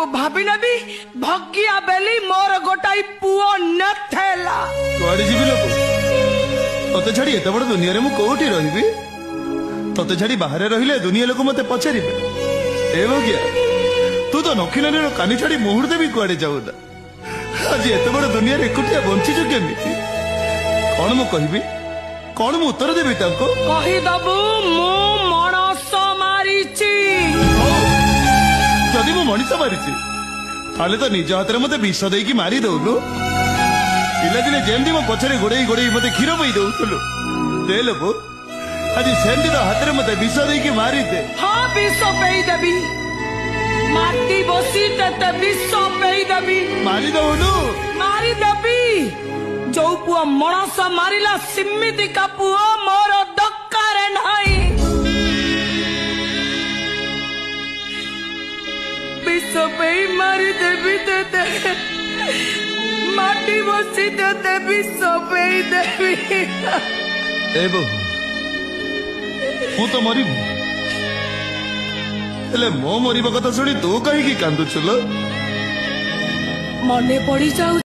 मु भाभी नबी भगिया बेली मोर गोटाई पुओ नथेला कुआड़े जीवी लोक तते छाड़ी एत बड़ दुनिया मु कोठी रही तते छाड़ी बाहर रहिले दुनिया लोक मते पचारे ए भगिया तू तो नखिलानी कानी छाड़ी मुहूर्ते भी कुआड़े जाऊना आज एत बड़ दुनिया एकुटिया बंचीच केमी कौन मु कहबी कौन मु उत्तर देवी ताको कहीदबु मु मणस मारिची जदि मु मनीष मारिची ताले तो निज हाथ मते विष देकी मारी दउलु पिलादिने जेमती मो पछरे गोड़े गोड़े मते क्षीर पई दउतलु दे लोको आज सेमती तो हाथ रे मते विष देकी मारी दे हाँ विष पेई देबी माटी बसी ते विष पेई देबी मारी दउलु मारी देबी जो पुआ मणस मारिला सिमिति का पुआ मोर दरकार नाही विष पेई मारी देबी ते माटी बसी ते विष पेई देबी ए बो मु तो मरी हेले मो मरिबा कथा सुनी तू कहीं की कांदुछलो मने पड़ी जाऊ